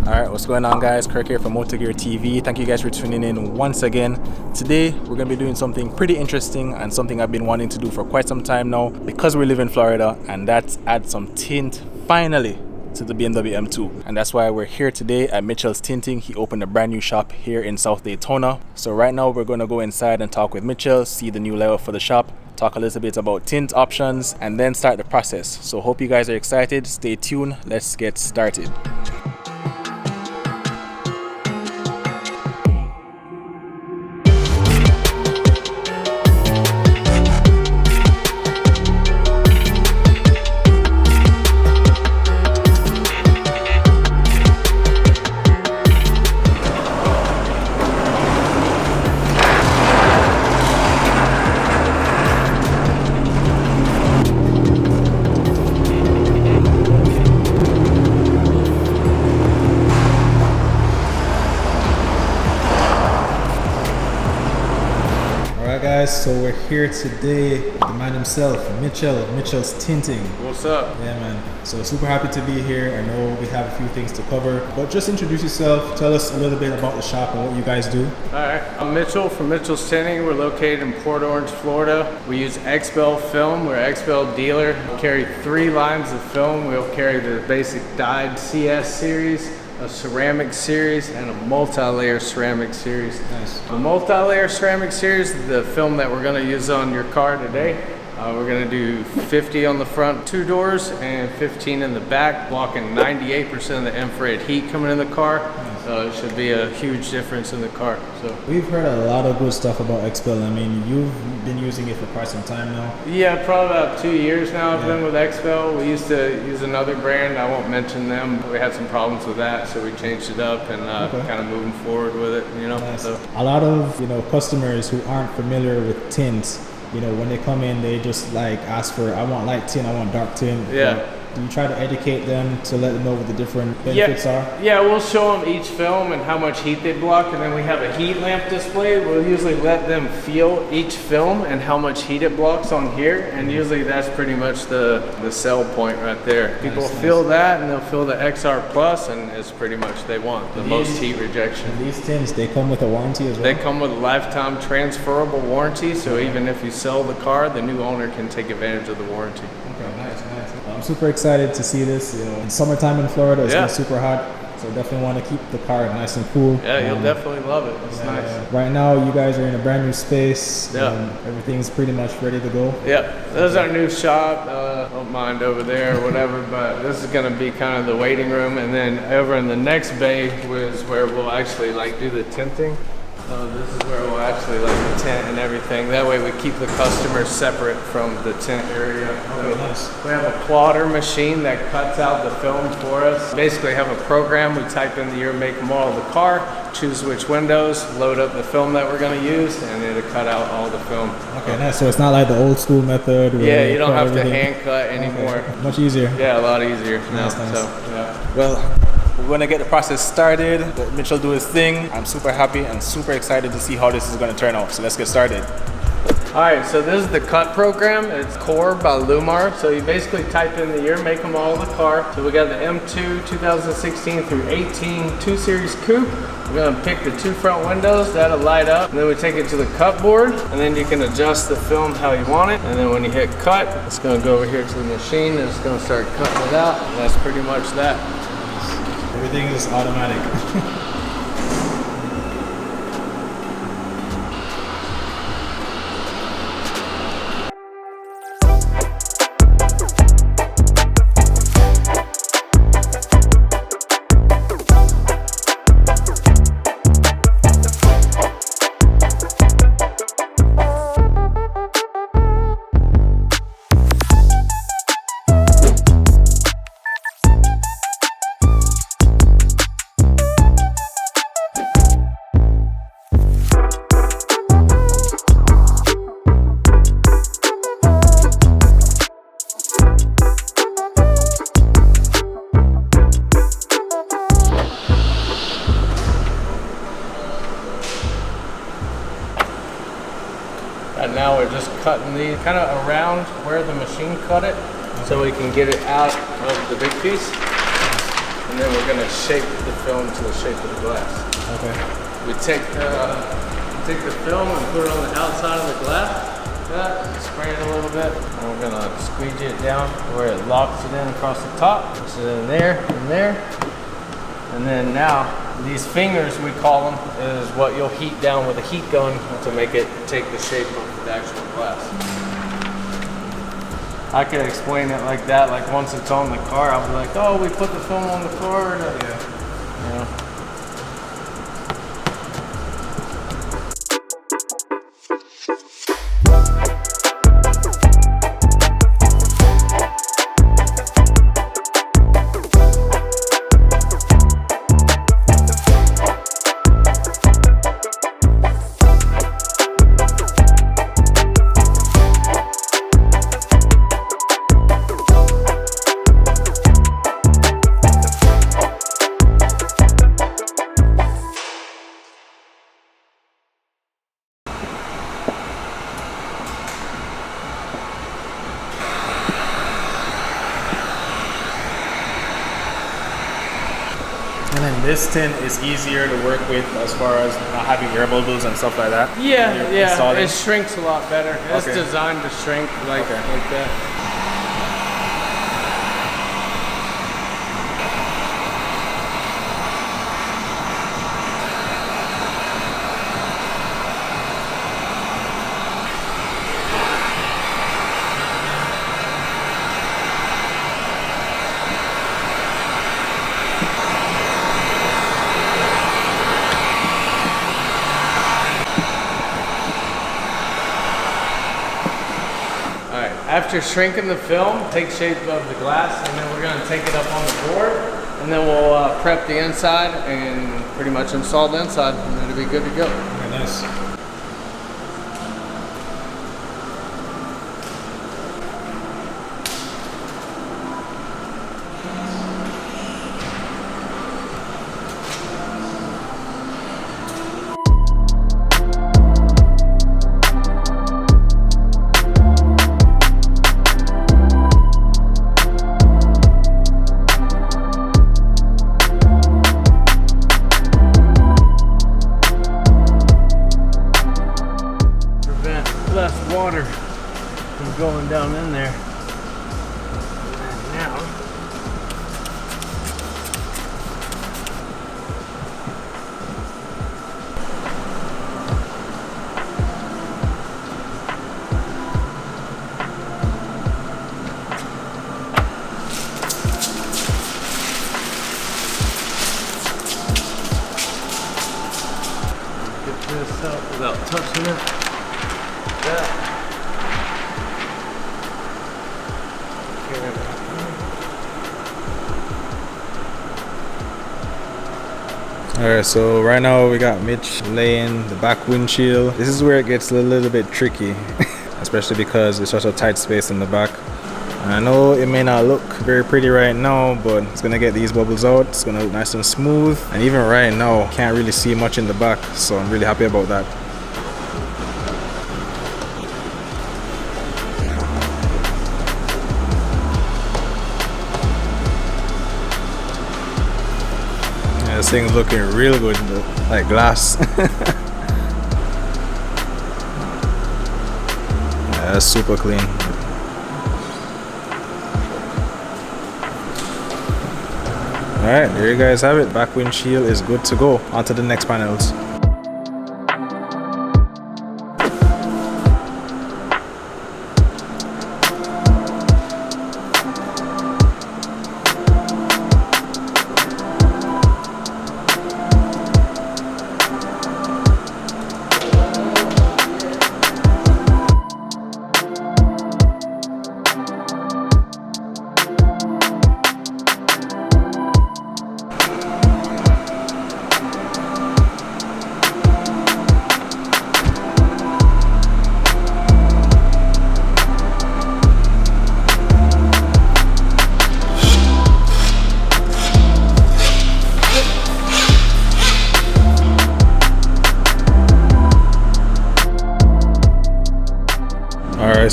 Alright, what's going on guys? Kirk here from MotoGear TV. Thank you guys for tuning in once again. Today we're going to be doing something pretty interesting and something I've been wanting to do for quite some time now because we live in Florida, and that's add some tint finally to the BMW M2. And that's why we're here today at Mitchell's Tinting. He opened a brand new shop here in South Daytona. So right now we're going to go inside and talk with Mitchell, see the new layout for the shop, talk a little bit about tint options, and then start the process. So hope you guys are excited. Stay tuned. Let's get started. Guys, so we're here today with the man himself, Mitchell's Tinting. What's up? Yeah, man. So super happy to be here. I know we have a few things to cover, but just introduce yourself. Tell us a little bit about the shop and what you guys do. All right, I'm Mitchell from Mitchell's Tinting. We're located in Port Orange, Florida. We use Xpel film. We're an Xpel dealer. We carry 3 lines of film. We'll carry the basic dyed CS series, a ceramic series, and a multi-layer ceramic series. Nice. The multi-layer ceramic series is the film that we're going to use on your car today. We're going to do 50 on the front 2 doors and 15 in the back, blocking 98% of the infrared heat coming in the car. It should be a huge difference in the car. So we've heard a lot of good stuff about Xpel. I mean, you've been using it for quite some time now. Yeah, probably about 2 years now I've been with Xpel. We used to use another brand. I won't mention them. We had some problems with that, so we changed it up and kind of moving forward with it, you know. Nice. So a lot of, customers who aren't familiar with tints, when they come in, they just like ask for, I want light tint, I want dark tint. Yeah. Do you try to educate them to let them know what the different benefits are? Yeah, we'll show them each film and how much heat they block, and then we have a heat lamp display. We'll usually let them feel each film and how much heat it blocks on here, and usually that's pretty much the sell point right there. People feel that, and they'll feel the XR Plus, and it's pretty much they want the most heat rejection. And these tints, they come with a warranty as well? They come with a lifetime transferable warranty, so even if you sell the car, the new owner can take advantage of the warranty. Okay, nice. I'm super excited to see this. In summertime in Florida, it's been super hot, so definitely want to keep the car nice and cool. Yeah, you'll definitely love it. It's nice. Right now, you guys are in a brand new space. Everything's pretty much ready to go. Yeah, this is our new shop. Don't mind over there or whatever, but this is going to be kind of the waiting room, and then over in the next bay is where we'll actually do the tinting. So this is where we'll actually the tint and everything. That way we keep the customers separate from the tint area. Okay, nice. We have a plotter machine that cuts out the film for us. Basically have a program. We type in the year, make, and model of the car, choose which windows, load up the film that we're going to use, and it'll cut out all the film. Okay, nice. So it's not like the old school method. Yeah, you don't have to hand cut anymore. Okay. Much easier. Yeah, a lot easier now. Nice. So, yeah. Well, we're going to get the process started. Let Mitchell do his thing. I'm super happy and super excited to see how this is going to turn out. So let's get started. All right, so this is the cut program. It's Core by Lumar. So you basically type in the year, make, and model of the car. So we got the M2 2016 through 18 2 Series Coupe. We're gonna pick the 2 front windows, that'll light up. And then we take it to the cut board, and then you can adjust the film how you want it. And then when you hit cut, it's gonna go over here to the machine, and it's gonna start cutting it out. And that's pretty much that. Everything is automatic. Right now we're just cutting these kind of around where the machine cut it, so we can get it out of the big piece. and then we're gonna shape the film to the shape of the glass. Okay. We take the film and put it on the outside of the glass. Spray it a little bit, and we're gonna squeegee it down where it locks it in across the top. Push it in there, and there. And then now, these fingers, we call them, is what you'll heat down with a heat gun to make it take the shape of the actual glass. I could explain it like that, like once it's on the car, I'll be like, oh, we put the film on the car, and you know. And then this tint is easier to work with as far as not having air bubbles and stuff like that. Yeah, it shrinks a lot better. It's designed to shrink like that. After shrinking the film, take shape of the glass, and then we're going to take it up on the board, and then we'll prep the inside and pretty much install the inside, and it'll be good to go. Very nice. Water from going down in there. And now get this up without touching it. Alright, so right now we got Mitch laying the back windshield. This is where it gets a little bit tricky, especially because it's such a tight space in the back. And I know it may not look very pretty right now, but it's gonna get these bubbles out. It's gonna look nice and smooth. And even right now, can't really see much in the back, so I'm really happy about that. This thing's looking real good, like glass. Yeah, that's super clean. Alright, there you guys have it. Back windshield is good to go. On to the next panels.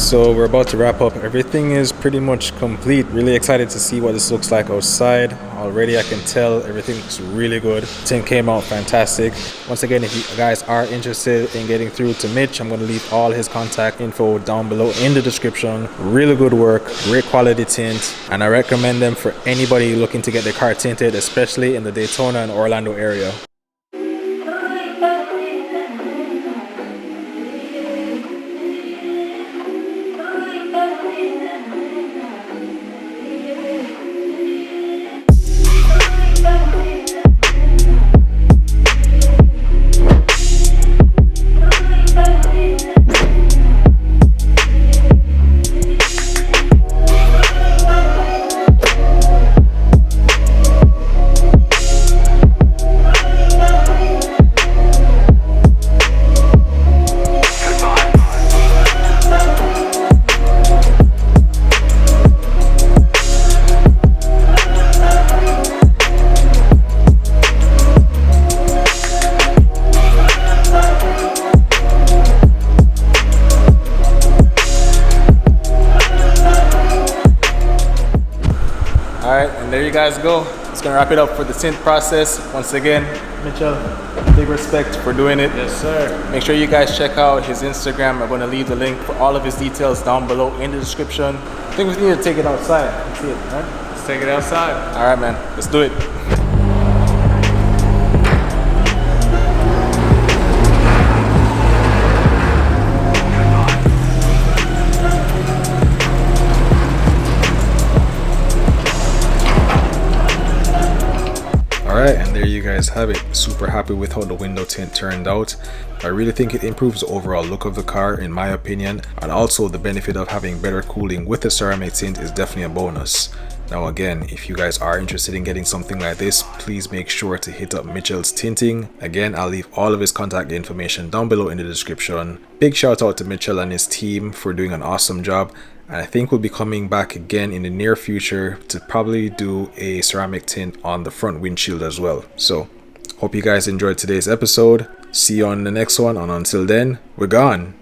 So we're about to wrap up. Everything is pretty much complete. Really excited to see what this looks like outside. Already I can tell everything looks really good. Tint came out fantastic. Once again, if you guys are interested in getting through to Mitch, I'm going to leave all his contact info down below in the description. Really good work, great quality tint, and I recommend them for anybody looking to get their car tinted, especially in the Daytona and Orlando area. Alright, and there you guys go. It's gonna wrap it up for the tint process. Once again, Mitchell, big respect for doing it. Yes, sir. Make sure you guys check out his Instagram. I'm gonna leave the link for all of his details down below in the description. I think we need to take it outside and see it, right? Let's take it outside. Alright, man, let's do it. Alright, and there you guys have it. Super happy with how the window tint turned out. I really think it improves the overall look of the car in my opinion, and also the benefit of having better cooling with the ceramic tint is definitely a bonus. Now again, if you guys are interested in getting something like this, please make sure to hit up Mitchell's Tinting. Again, I'll leave all of his contact information down below in the description. Big shout out to Mitchell and his team for doing an awesome job. And I think we'll be coming back again in the near future to probably do a ceramic tint on the front windshield as well. So, hope you guys enjoyed today's episode. See you on the next one, and until then, we're gone.